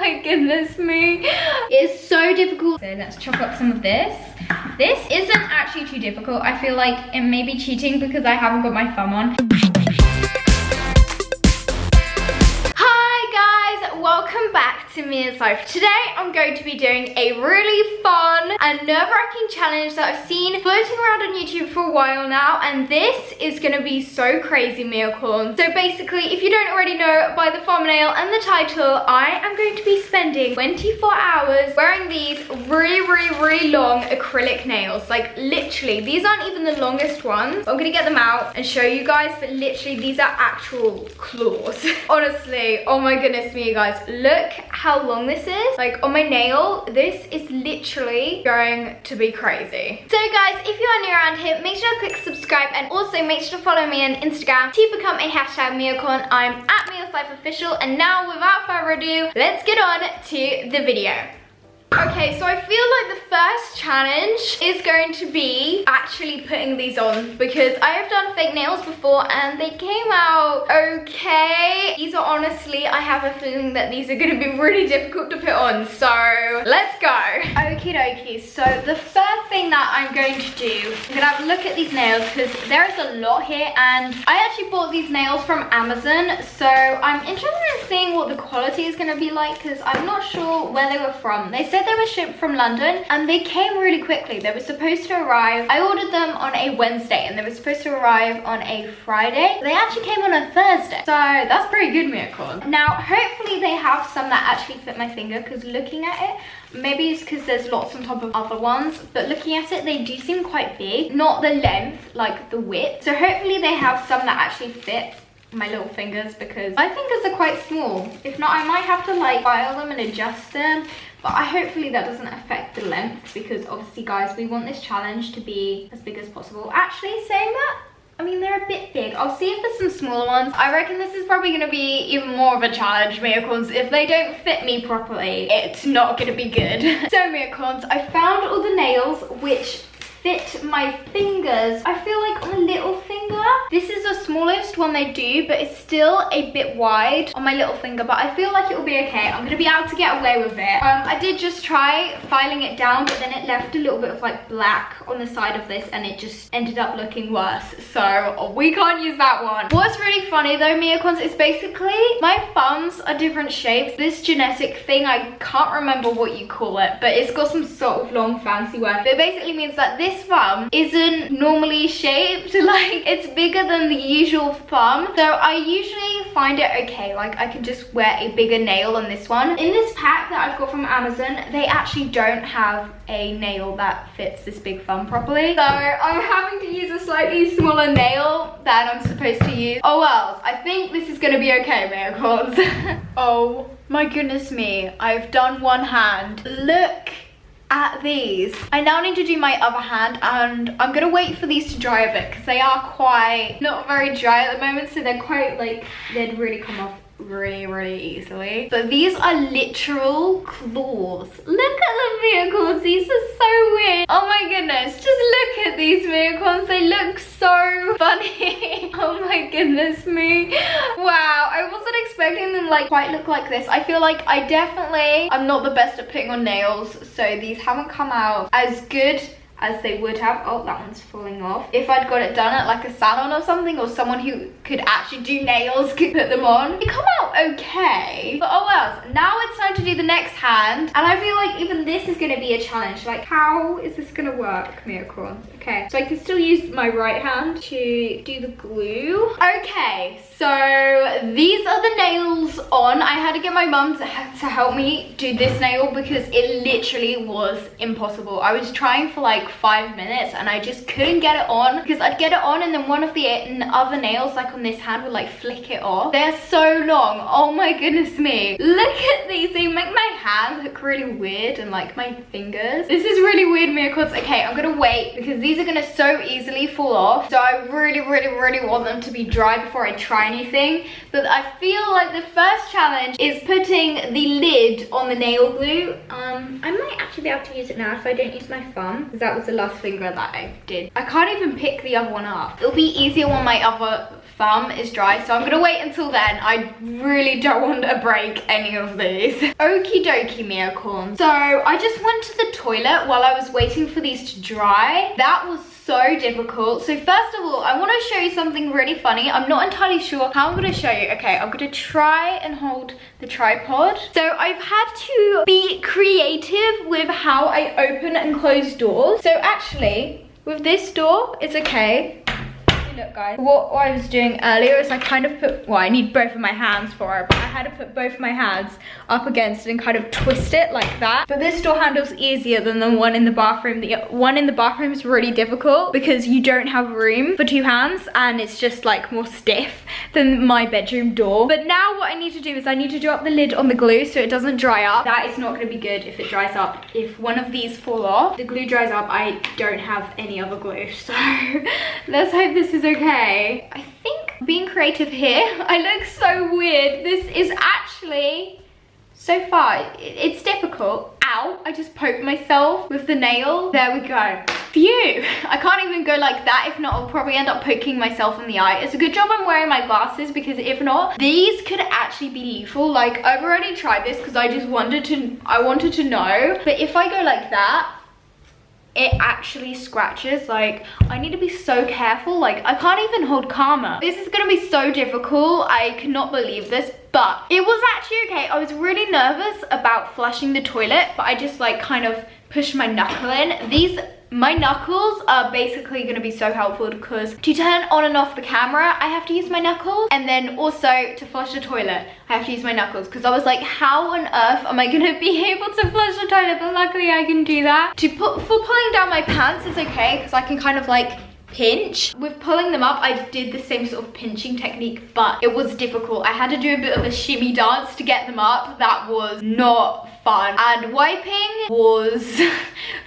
my goodness me. It's so difficult. So let's chop up some of this. This isn't actually too difficult. I feel like it may be cheating because I haven't got my thumb on. Welcome back to Mia's Life. Today I'm going to be doing a really fun and nerve-wracking challenge that I've seen floating around on YouTube for a while now, and this is going to be so crazy, Mia-corn. So basically, if you don't already know by the thumbnail and the title, I am going to be spending 24 hours wearing these really long acrylic nails. Like literally, these aren't even the longest ones. I'm going to get them out and show you guys, but literally these are actual claws. Honestly, oh my goodness me, you guys. Look how long this is. Like on my nail, this is literally going to be crazy. So guys, if you are new around here, make sure to click subscribe and also make sure to follow me on Instagram to become a hashtag Mia-corn. I'm at Mia's Life Official, and now without further ado, let's get on to the video. Okay, so I feel like the first challenge is going to be actually putting these on, because I have done fake nails before and they came out okay. These are honestly, I have a feeling that these are going to be really difficult to put on, so let's go. Okie dokie, so the first thing that I'm going to do, I'm going to have a look at these nails because there is a lot here, and I actually bought these nails from Amazon, so I'm interested in seeing what the quality is going to be like because I'm not sure where they were from. They said they were shipped from London and they came really quickly. They were supposed to arrive, I ordered them on a Wednesday and they were supposed to arrive on a Friday. They actually came on a Thursday, so that's pretty good, Mia-corn. Now hopefully they have some that actually fit my finger, because looking at it, maybe it's because there's lots on top of other ones, but looking at it, they do seem quite big, not the length, like the width. So hopefully they have some that actually fit my little fingers, because my fingers are quite small. If not, I might have to like file them and adjust them, but hopefully that doesn't affect the length, because obviously guys, we want this challenge to be as big as possible. Actually, saying that, I mean, they're a bit big. I'll see if there's some smaller ones. I reckon this is probably going to be even more of a challenge, Mia-corns. If they don't fit me properly, it's not going to be good. So Mia-corns, I found all the nails which fit my fingers. I feel like on a little finger, this is the smallest one they do, but it's still a bit wide on my little finger, but I feel like it will be okay. I'm gonna be able to get away with it. I did just try filing it down, but then it left a little bit of like black on the side of this and it just ended up looking worse, so we can't use that one. What's really funny though, Mia-corns, is basically my thumbs are different shapes. This genetic thing, I can't remember what you call it, but it's got some sort of long fancy word, but it basically means that this thumb isn't normally shaped, like it's bigger than the usual thumb, so I usually find it okay. Like I can just wear a bigger nail on this one. In this pack that I've got from Amazon, they actually don't have a nail that fits this big thumb properly, so I'm having to use a slightly smaller nail than I'm supposed to use. Oh well, I think this is gonna be okay, Mia-corns. Oh my goodness me, I've done one hand. Look at these. I now need to do my other hand, and I'm gonna wait for these to dry a bit because they are quite not very dry at the moment, so they're quite like, they'd really come off really easily. But these are literal claws. Look at them, Mia-corns. These are so weird. Oh my goodness, just look at these, Mia-corns. They look so funny. Oh my goodness me. Wow, I wasn't expecting them like quite look like this. I feel like I'm not the best at putting on nails, so these haven't come out as good as they would have. Oh, that one's falling off. If I'd got it done at like a salon or something, or someone who could actually do nails could put them on, they come out okay. But oh well, now it's time to do the next hand, and I feel like even this is going to be a challenge. Like, how is this going to work, Mia-corn? Okay, so I can still use my right hand to do the glue. Okay, so these are the nails on. I had to get my mum to help me do this nail because it literally was impossible. I was trying for like 5 minutes and I just couldn't get it on, because I'd get it on and then one of the other nails, like on this hand, would like flick it off. They're so long. Oh my goodness me. Look at these. They make my hands look really weird and like my fingers. This is really weird miracles. Okay, I'm gonna wait because these are gonna so easily fall off. So I really want them to be dry before I try anything. But I feel like the first challenge is putting the lid on the nail glue. I might actually be able to use it now if I don't use my thumb, because that was the last finger that I did. I can't even pick the other one up. It'll be easier when my other thumb is dry, so I'm gonna wait until then. I really don't want to break any of these. Okie dokie, Miracorn. So I just went to the toilet while I was waiting for these to dry. That was so difficult. So first of all, I want to show you something really funny. I'm not entirely sure how I'm going to show you. Okay, I'm going to try and hold the tripod. So I've had to be creative with how I open and close doors. So actually, with this door, it's okay. Look guys, what I was doing earlier is I kind of put, well, I need both of my hands for it, but I had to put both of my hands up against it and kind of twist it like that. But this door handle's easier than the one in the bathroom. The one in the bathroom is really difficult because you don't have room for two hands and it's just like more stiff than my bedroom door. But now what I need to do is I need to drop the lid on the glue so it doesn't dry up. That is not going to be good if it dries up. If one of these fall off, the glue dries up, I don't have any other glue. So let's hope this is okay. I think being creative here, I look so weird. This is actually, so far, it's difficult. Ow, I just poked myself with the nail. There we go. Phew, I can't even go like that. If not, I'll probably end up poking myself in the eye. It's a good job I'm wearing my glasses because if not, these could actually be lethal. Like, I've already tried this because I wanted to know. But if I go like that, it actually scratches. Like, I need to be so careful. Like, I can't even hold calmer. This is gonna be so difficult. I cannot believe this, but it was actually okay. I was really nervous about flushing the toilet, but I just like kind of pushed my knuckle in. My knuckles are basically going to be so helpful because to turn on and off the camera, I have to use my knuckles. And then also to flush the toilet, I have to use my knuckles. Because I was like, how on earth am I going to be able to flush the toilet? But luckily I can do that. For pulling down my pants is okay because I can kind of like pinch. With pulling them up, I did the same sort of pinching technique, but it was difficult. I had to do a bit of a shimmy dance to get them up. That was not fun. And wiping was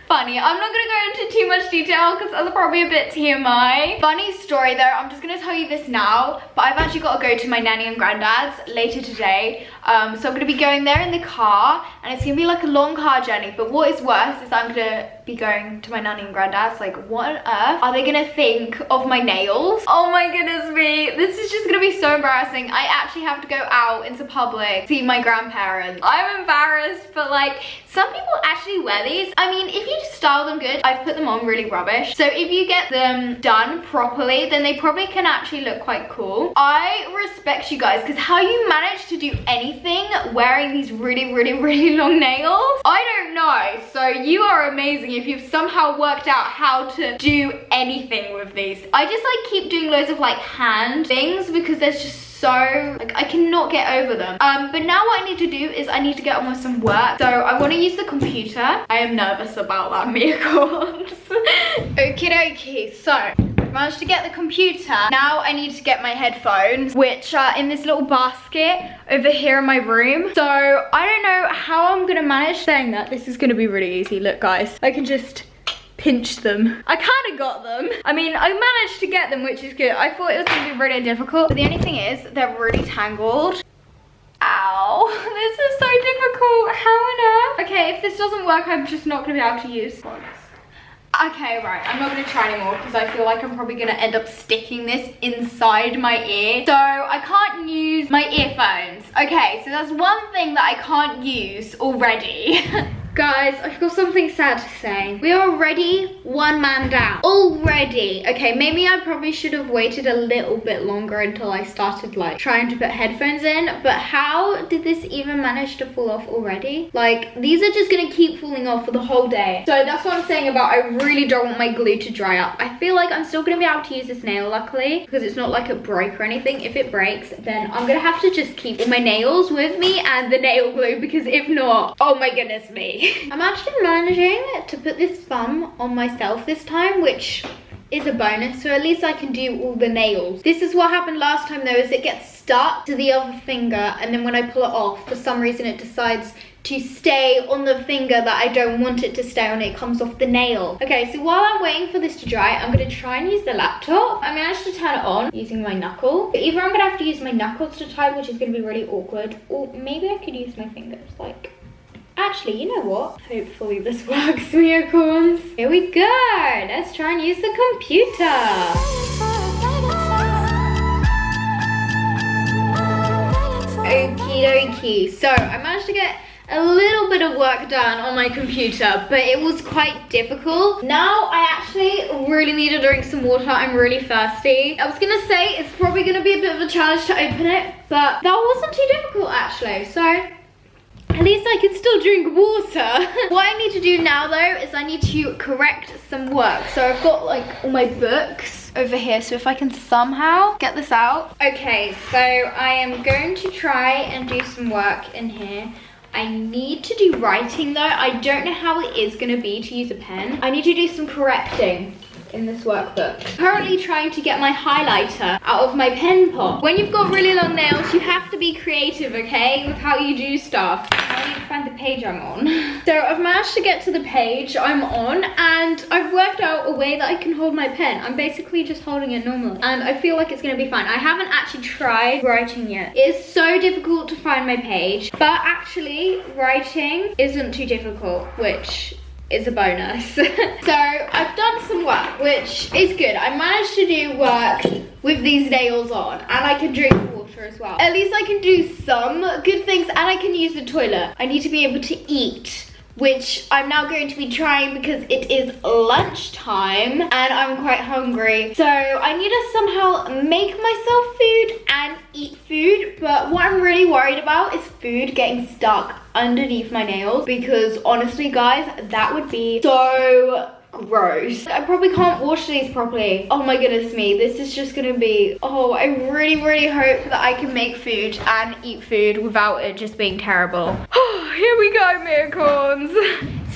funny. I'm not gonna go into too much detail because that's probably a bit TMI. Funny story though, I'm just gonna tell you this now, but I've actually got to go to my nanny and granddad's later today. So I'm gonna be going there in the car and it's gonna be like a long car journey, but what is worse is I'm gonna be going to my nanny and granddad's. Like, what on earth are they gonna think of my nails? Oh my goodness me, this is just gonna be so embarrassing. I actually have to go out into public, see my grandparents. I'm embarrassed, but like, some people actually wear these. I mean, if you just style them good, I've put them on really rubbish. So if you get them done properly, then they probably can actually look quite cool. I respect you guys because how you manage to do anything wearing these really long nails, I don't know. So you are amazing if you've somehow worked out how to do anything with these. I just like keep doing loads of like hand things because there's just so like I cannot get over them. But now what I need to do is I need to get on with some work. So I want to use the computer. I am nervous about that, miracles. Okie dokie, so I've managed to get the computer. Now I need to get my headphones, which are in this little basket over here in my room. So I don't know how I'm gonna manage saying that. This is gonna be really easy. Look guys, I can just pinch them. I kind of got them. I mean, I managed to get them, which is good. I thought it was going to be really difficult, but the only thing is they're really tangled. Ow, this is so difficult. How on earth? Okay, if this doesn't work, I'm just not going to be able to use this. Okay, right, I'm not going to try anymore because I feel like I'm probably going to end up sticking this inside my ear. So I can't use my earphones. Okay, so that's one thing that I can't use already. Guys, I've got something sad to say. We are already one man down. Already. Okay, maybe I probably should have waited a little bit longer until I started like trying to put headphones in. But how did this even manage to fall off already? Like, these are just gonna keep falling off for the whole day. So that's what I'm saying about I really don't want my glue to dry up. I feel like I'm still gonna be able to use this nail, luckily, because it's not like it broke or anything. If it breaks, then I'm gonna have to just keep all my nails with me and the nail glue, because if not, oh my goodness me. I'm actually managing to put this thumb on myself this time, which is a bonus, so at least I can do all the nails. This is what happened last time though, is it gets stuck to the other finger, and then when I pull it off, for some reason it decides to stay on the finger that I don't want it to stay on. It comes off the nail. Okay, so while I'm waiting for this to dry, I'm gonna try and use the laptop. I managed to turn it on using my knuckle. But either I'm gonna have to use my knuckles to type, which is gonna be really awkward, or maybe I could use my fingers, like... Actually, you know what? Hopefully this works, unicorns. Here we go. Let's try and use the computer. Okie dokie. So I managed to get a little bit of work done on my computer, but it was quite difficult. Now I actually really need to drink some water. I'm really thirsty. I was gonna say it's probably gonna be a bit of a challenge to open it, but that wasn't too difficult actually. So at least I can still drink water. What I need to do now though is I need to correct some work. So I've got like all my books over here. So if I can somehow get this out. Okay, so I am going to try and do some work in here. I need to do writing though. I don't know how it is gonna be to use a pen. I need to do some correcting in this workbook. Currently trying to get my highlighter out of my pen pot. When you've got really long nails, you have to be creative, okay, with how you do stuff. I need to find the page I'm on. So I've managed to get to the page I'm on, and I've worked out a way that I can hold my pen. I'm basically just holding it normally, and I feel like it's gonna be fine. I haven't actually tried writing yet. It's so difficult to find my page, but actually writing isn't too difficult, which is a bonus. So I've done some work, which is good. I managed to do work with these nails on, and I can drink water as well. At least I can do some good things, and I can use the toilet. I need to be able to eat, which I'm now going to be trying because it is lunchtime and I'm quite hungry. So I need to somehow make myself food and eat food, but what I'm really worried about is food getting stuck underneath my nails, because honestly guys, that would be so gross. I probably can't wash these properly. Oh my goodness me, this is just gonna be, oh, I really hope that I can make food and eat food without it just being terrible. Oh, here we go, Miracorns.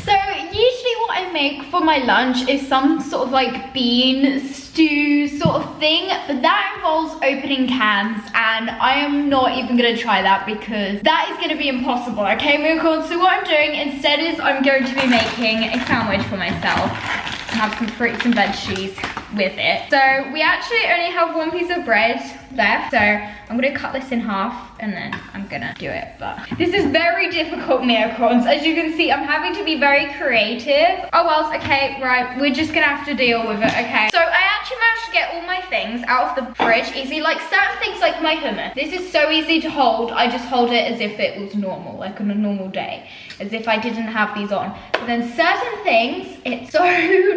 So usually what I make for my lunch is some sort of like bean stew sort of thing, but that involves opening cans, and I am not even gonna try that because that is gonna be impossible, okay, Miracorns? So what I'm doing instead is I'm going to be making a sandwich for myself and have some fruits and veggies with it. So we actually only have one piece of bread left, so I'm gonna cut this in half and then I'm gonna do it. But this is very difficult, Miracorns. As you can see, I'm having to be very creative. Oh well, okay, right, we're just gonna have to deal with it, okay? So I actually managed to get all my things out of the fridge easy, like certain things like my hummus. This is so easy to hold. I just hold it as if it was normal, like on a normal day, as if I didn't have these on. But then certain things, it's so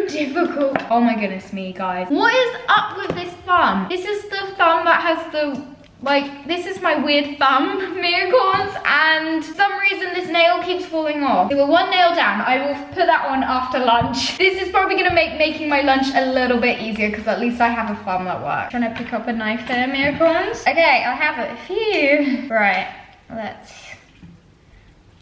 difficult. Oh my goodness me, guys. What is up with this thumb? This is the thumb that has the, like, this is my weird thumb, Miracorns, and for some reason this nail keeps falling off. So we're one nail down. I will put that on after lunch. This is probably gonna make making my lunch a little bit easier because at least I have a thumb that works. Trying to pick up a knife there, Miracorns. Okay, I have it. Phew. Right, let's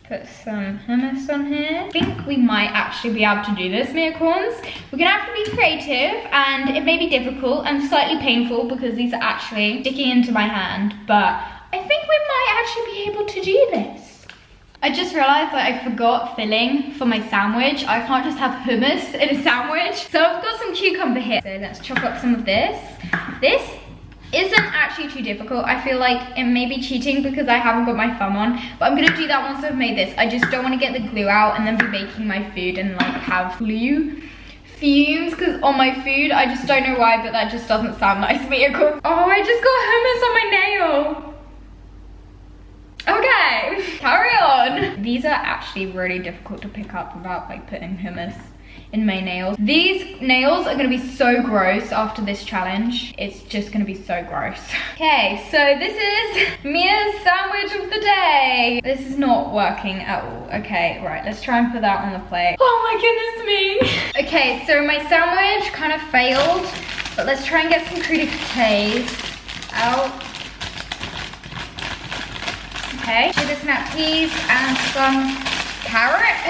put some hummus on here. I think we might actually be able to do this, Miracorns. We're gonna have to be creative, and it may be difficult and slightly painful because these are actually sticking into my hand, but I think we might actually be able to do this. I just realized that I forgot filling for my sandwich. I can't just have hummus in a sandwich. So I've got some cucumber here. So let's chop up some of this. This isn't actually too difficult. I feel like it may be cheating because I haven't got my thumb on, but I'm gonna do that once I've made this. I just don't want to get the glue out and then be making my food and like have glue fumes because on my food. I just don't know why, but that just doesn't sound nice. Oh, I just got hummus on my nail. Okay, carry on. These are actually really difficult to pick up without like putting hummus in my nails. These nails are gonna be so gross after this challenge. It's just gonna be so gross. Okay, so this is Mia's sandwich of the day. This is not working at all. Okay, right, let's try and put that on the plate. Oh my goodness me. Okay, so my sandwich kind of failed, but let's try and get some crudité out. Okay, sugar snap peas and some carrot.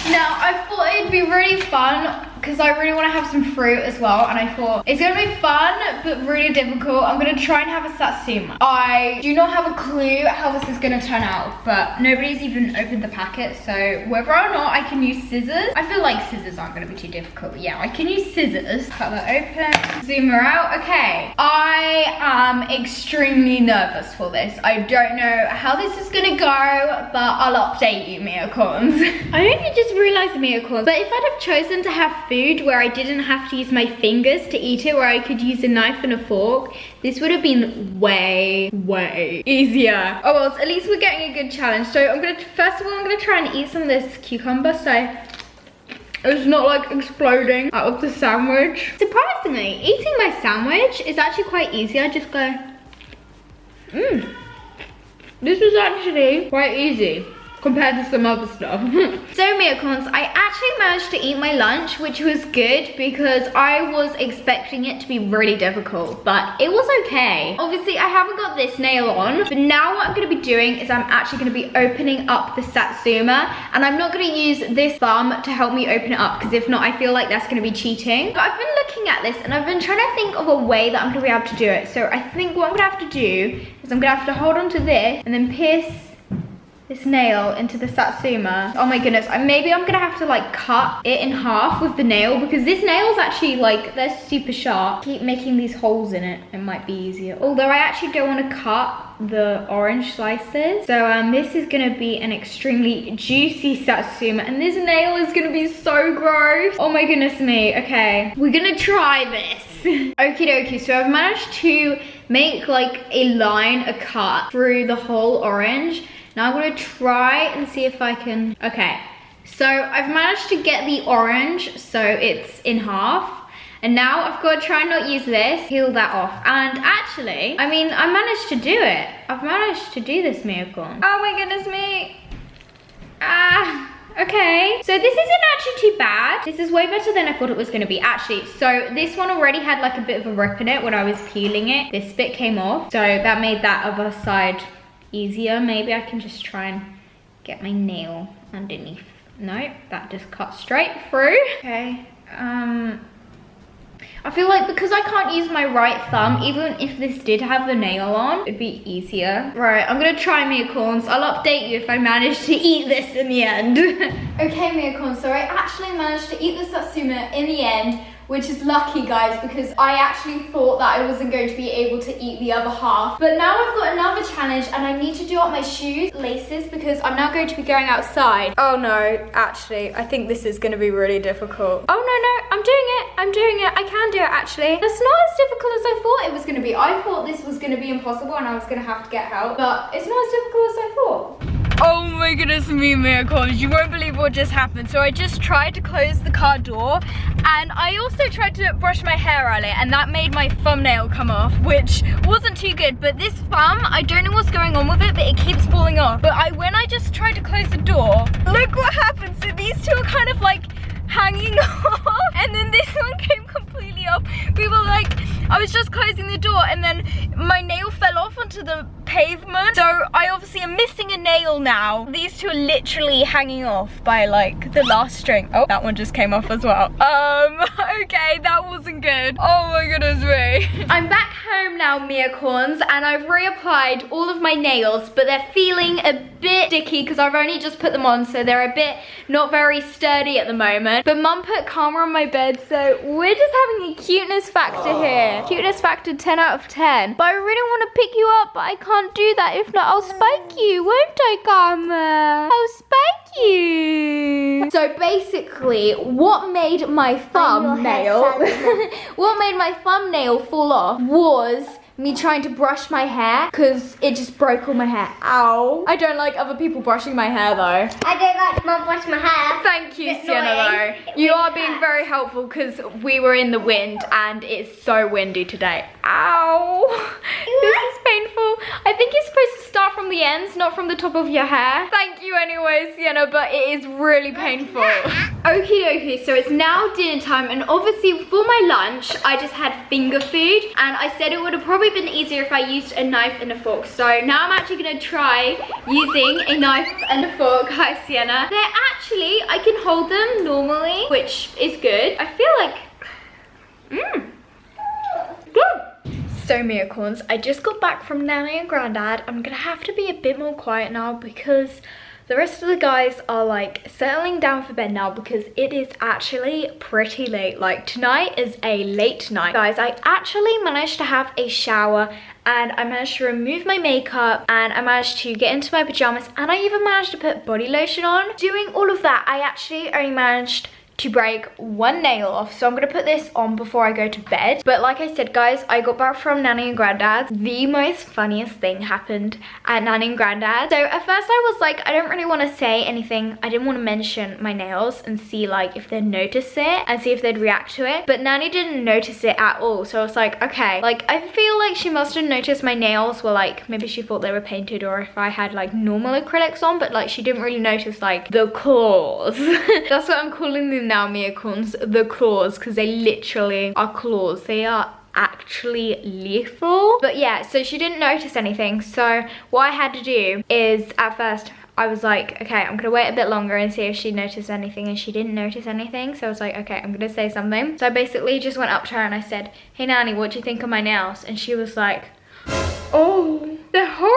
Now, I thought it'd be really fun because I really want to have some fruit as well, and I thought it's going to be fun but really difficult. I'm going to try and have a satsuma. I do not have a clue how this is going to turn out, but nobody's even opened the packet, so whether or not I can use scissors, I feel like scissors aren't going to be too difficult. Yeah, I can use scissors. Cut that open, zoom her out. Okay, I am extremely nervous for this. I don't know how this is going to go, but I'll update you, Mia-corns. I only just realized, Mia-corns, but if I'd have chosen to have food where I didn't have to use my fingers to eat it, where I could use a knife and a fork, this would have been way easier. Oh well, at least we're getting a good challenge. So first of all, I'm gonna try and eat some of this cucumber so it's not like exploding out of the sandwich. Surprisingly, eating my sandwich is actually quite easy. I just go, This is actually quite easy compared to some other stuff. So Mia-corns, I actually managed to eat my lunch, which was good because I was expecting it to be really difficult, but it was okay. Obviously, I haven't got this nail on, but now what I'm gonna be doing is I'm actually gonna be opening up the satsuma, and I'm not gonna use this thumb to help me open it up, because if not, I feel like that's gonna be cheating. But I've been looking at this and I've been trying to think of a way that I'm gonna be able to do it. So I think what I'm gonna have to do is I'm gonna have to hold on to this and then pierce this nail into the satsuma. Oh my goodness, maybe I'm gonna have to like cut it in half with the nail, because this nail's actually like, they're super sharp. Keep making these holes in it, it might be easier. Although I actually don't want to cut the orange slices. So this is gonna be an extremely juicy satsuma, and this nail is gonna be so gross. Oh my goodness me. Okay, we're gonna try this. Okie dokie, so I've managed to make like a line, a cut through the whole orange. Now I'm gonna try and see if I can, okay. So I've managed to get the orange, so it's in half. And now I've got to try and not use this, peel that off. And actually, I mean, I managed to do it. I've managed to do this, Mia-corn. Oh my goodness me. Okay. So this isn't actually too bad. This is way better than I thought it was gonna be, actually. So this one already had like a bit of a rip in it when I was peeling it. This bit came off, so that made that other side easier. Maybe I can just try and get my nail underneath. Nope, that just cut straight through. Okay, I feel like because I can't use my right thumb, even if this did have the nail on, it'd be easier. Right, I'm gonna try, Mia-corns. I'll update you if I manage to eat this in the end. Okay, Mia-corns, so I actually managed to eat the satsuma in the end, which is lucky, guys, because I actually thought that I wasn't going to be able to eat the other half. But now I've got another challenge, and I need to do up my shoes, laces, because I'm now going to be going outside. Oh no, actually, I think this is gonna be really difficult. Oh no, I'm doing it, I can do it actually. It's not as difficult as I thought it was gonna be. I thought this was gonna be impossible and I was gonna have to get help, but it's not as difficult as I thought. Oh my goodness me, Mia-corns, you won't believe what just happened. So I just tried to close the car door, and I also tried to brush my hair earlier, and that made my thumbnail come off, which wasn't too good. But this thumb, I don't know what's going on with it, but it keeps falling off. But when I just tried to close the door, look what happened. So these two are kind of like hanging off, and then this one came completely off. We were like, I was just closing the door, and then my nail fell off onto the pavement. So I obviously am missing a nail now. These two are literally hanging off by like the last string. Oh, that one just came off as well. Okay, that wasn't good. Oh my goodness me. I'm back home now, Mia-corns, and I've reapplied all of my nails, but they're feeling a bit sticky because I've only just put them on, so they're a bit not very sturdy at the moment. But Mum put Karma on my bed, so we're just having a cuteness factor here. Cuteness factor 10 out of 10. But I really want to pick you up, but I can't do that. If not, I'll spike you, won't I, Karma? I'll spike you. So basically, what made my thumbnail what made my thumbnail fall off was me trying to brush my hair, because it just broke all my hair. Ow. I don't like other people brushing my hair though. I don't like Mum brush my hair. Thank you, Sienna, though. You are being very helpful because we were in the wind and it's so windy today. Ow. This is painful. I think you're supposed to start from the ends, not from the top of your hair. Thank you anyway, Sienna, but it is really painful. Okie dokie, so it's now dinner time, and obviously for my lunch, I just had finger food, and I said it would have probably been easier if I used a knife and a fork. So now I'm actually gonna try using a knife and a fork. Hi, Sienna. They're actually, I can hold them normally, which is good. I feel like, good. So Miracorns, I just got back from Nanny and Grandad. I'm gonna have to be a bit more quiet now because the rest of the guys are like settling down for bed now because it is actually pretty late. Like tonight is a late night. Guys, I actually managed to have a shower and I managed to remove my makeup and I managed to get into my pajamas and I even managed to put body lotion on. Doing all of that, I actually only managed to break one nail off, so I'm gonna put this on before I go to bed. But like I said, guys, I got back from Nanny and Grandad's. The most funniest thing happened at Nanny and Grandad. So at first I was like, I don't really want to say anything. I didn't want to mention my nails and see like if they'd notice it and see if they'd react to it, but Nanny didn't notice it at all. So I was like, okay, like I feel like she must have noticed my nails were like, maybe she thought they were painted or if I had like normal acrylics on, but like she didn't really notice like the claws. That's what I'm calling them now, Miracorns, the claws, because they literally are claws. They are actually lethal. But yeah, so she didn't notice anything. So what I had to do is, at first I was like, okay, I'm gonna wait a bit longer and see if she noticed anything, and she didn't notice anything. So I was like, okay, I'm gonna say something. So I basically just went up to her and I said, hey Nanny, what do you think of my nails? And she was like, oh, they're horrible.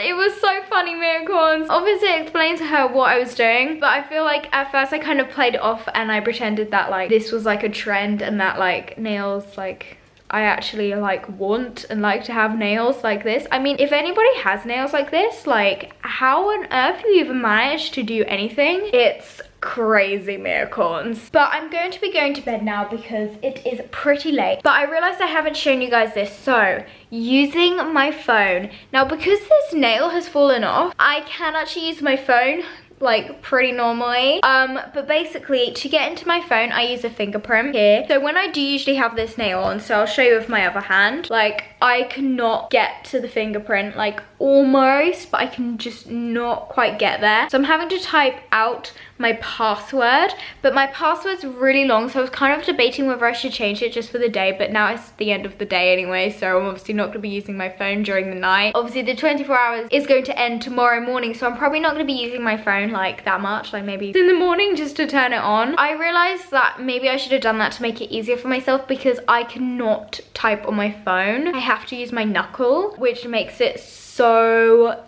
It was so funny, Miracorns. Obviously I explained to her what I was doing, but I feel like at first I kind of played it off and I pretended that like this was like a trend and that like nails, like I actually like want and like to have nails like this. I mean, if anybody has nails like this, like how on earth do you even manage to do anything? It's crazy, Miracorns. But I'm going to be going to bed now because it is pretty late. But I realized I haven't shown you guys this. So using my phone now, because this nail has fallen off, I can actually use my phone like pretty normally, but basically to get into my phone I use a fingerprint here. So when I do usually have this nail on, so I'll show you with my other hand, like I cannot get to the fingerprint, like almost, but I can just not quite get there. So I'm having to type out my password, but my password's really long, so I was kind of debating whether I should change it just for the day, but now it's the end of the day anyway, so I'm obviously not going to be using my phone during the night. Obviously the 24 hours is going to end tomorrow morning, so I'm probably not going to be using my phone like that much, like maybe in the morning just to turn it on. I realized that maybe I should have done that to make it easier for myself because I cannot type on my phone. I have to use my knuckle, which makes it so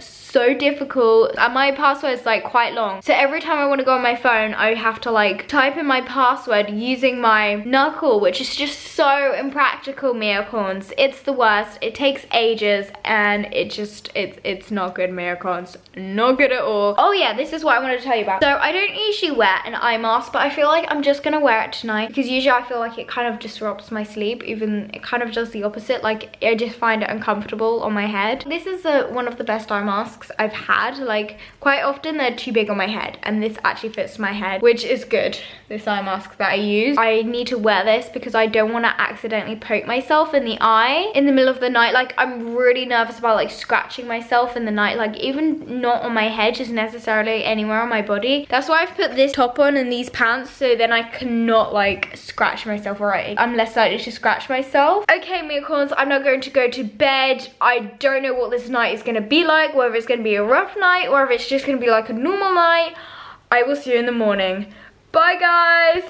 difficult, and my password is like quite long, so every time I want to go on my phone I have to like type in my password using my knuckle, which is just so impractical, Miracorns. It's the worst. It takes ages and it's not good, Miracorns. Not good at all. Oh yeah, this is what I wanted to tell you about. So I don't usually wear an eye mask, but I feel like I'm just gonna wear it tonight because usually I feel like it kind of disrupts my sleep. Even it kind of does the opposite, like I just find it uncomfortable on my head. This is one of the best eye masks I've had. Like quite often they're too big on my head, and this actually fits my head, which is good. This eye mask that I use, I need to wear this because I don't want to accidentally poke myself in the eye in the middle of the night. Like I'm really nervous about like scratching myself in the night, like even not on my head, just necessarily anywhere on my body. That's why I've put this top on and these pants, so then I cannot like scratch myself, or I'm less likely to scratch myself. Okay, Miracorns, I'm now going to go to bed. I don't know what this night is going to be like, whether it's going to be a rough night or if it's just going to be like a normal night. I will see you in the morning. Bye guys.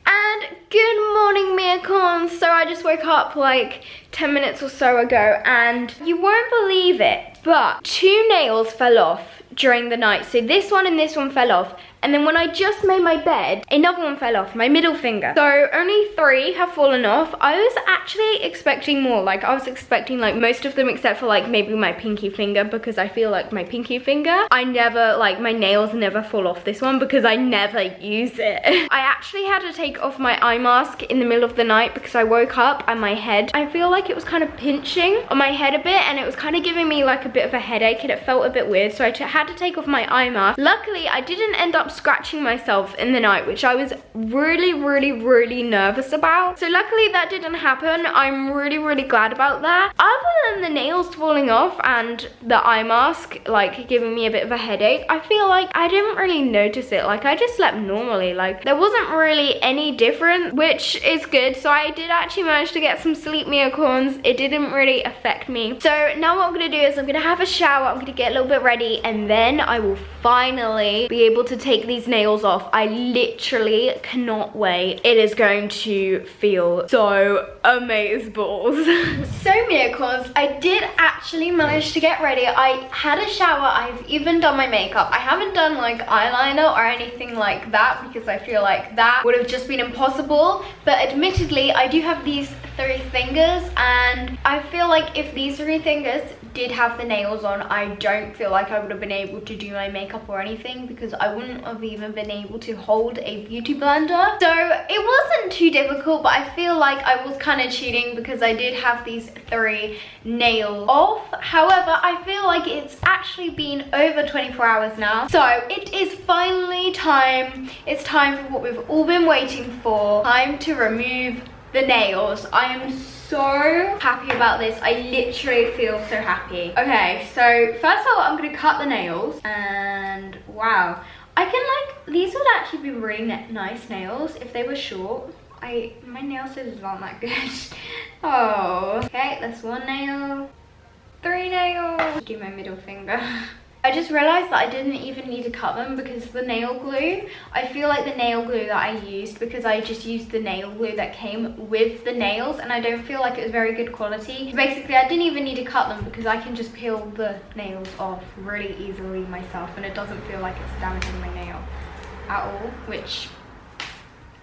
And good morning, Miracorns. So I just woke up like 10 minutes or so ago, and you won't believe it, but 2 nails fell off during the night. So this one and this one fell off, and then when I just made my bed, another one fell off, my middle finger. So only 3 have fallen off. I was actually expecting more. Like I was expecting like most of them except for like maybe my pinky finger, because I feel like my pinky finger, I never, like my nails never fall off this one because I never use it. I actually had to take off my eye mask in the middle of the night because I woke up and my head, I feel like it was kind of pinching on my head a bit, and it was kind of giving me like a bit of a headache, and it felt a bit weird, so I had to take off my eye mask. Luckily I didn't end up scratching myself in the night, which I was really nervous about. So luckily that didn't happen. I'm really glad about that. Other than the nails falling off and the eye mask like giving me a bit of a headache, I feel like I didn't really notice it. Like I just slept normally. Like there wasn't really any different, which is good. So I did actually manage to get some sleep, Meacorns. It didn't really affect me. So now what I'm gonna do is I'm gonna have a shower, I'm gonna get a little bit ready, and then I will finally be able to take these nails off. I literally cannot wait. It is going to feel so amazeballs. So Meacorns, I did actually manage to get ready. I had a shower, I've even done my makeup. I haven't done like eyeliner or anything like that because I feel like that would have just been impossible, but admittedly I do have these 3 fingers, and I feel like if these 3 fingers did have the nails on, I don't feel like I would have been able to do my makeup or anything because I wouldn't have even been able to hold a beauty blender. So it wasn't too difficult, but I feel like I was kind of cheating because I did have these 3 nails off. However, I feel like it's actually been over 24 hours now. So it is finally time. It's time for what we've all been waiting for. Time to remove the nails. I am so happy about this. I literally feel so happy. Okay, so first of all, I'm gonna cut the nails, and wow, I can like, these would actually be really nice nails if they were short. My nail scissors aren't that good. Oh, okay, that's 1 nail, 3 nails. Do my middle finger. I just realized that I didn't even need to cut them because the nail glue, I feel like the nail glue that I used, because I just used the nail glue that came with the nails, and I don't feel like it was very good quality. Basically, I didn't even need to cut them because I can just peel the nails off really easily myself, and it doesn't feel like it's damaging my nail at all, which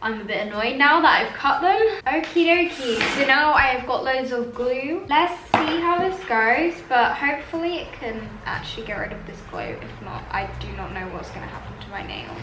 I'm a bit annoyed now that I've cut them. Okie dokie, so now I've got loads of glue. Let's see how this goes, but hopefully it can actually get rid of this glue. If not, I do not know what's gonna happen to my nails.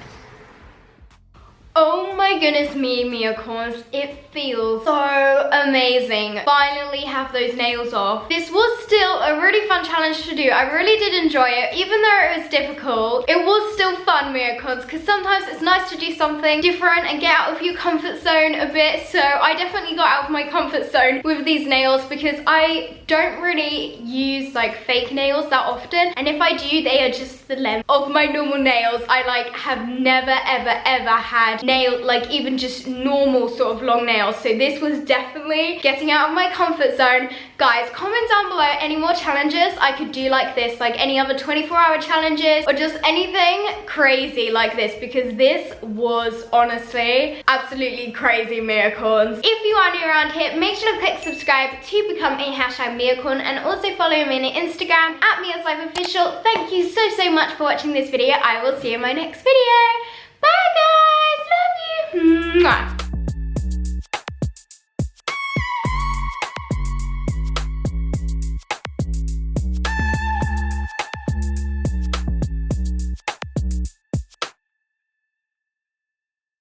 Oh my goodness me, Meacorns, it feels so amazing. Finally have those nails off. This was still a really fun challenge to do. I really did enjoy it. Even though it was difficult, it was still fun, Meacorns, because sometimes it's nice to do something different and get out of your comfort zone a bit. So I definitely got out of my comfort zone with these nails because I don't really use like fake nails that often. And if I do, they are just the length of my normal nails. I like have never ever had nail, like even just normal sort of long nails. So this was definitely getting out of my comfort zone. Guys, comment down below any more challenges I could do like this, like any other 24-hour challenges or just anything crazy like this, because this was honestly absolutely crazy, Meacorns. If you are new around here, make sure to click subscribe to become a #Meacorn, and also follow me on Instagram @MeaSlifeOfficial. Thank you so much for watching this video. I will see you in my next video.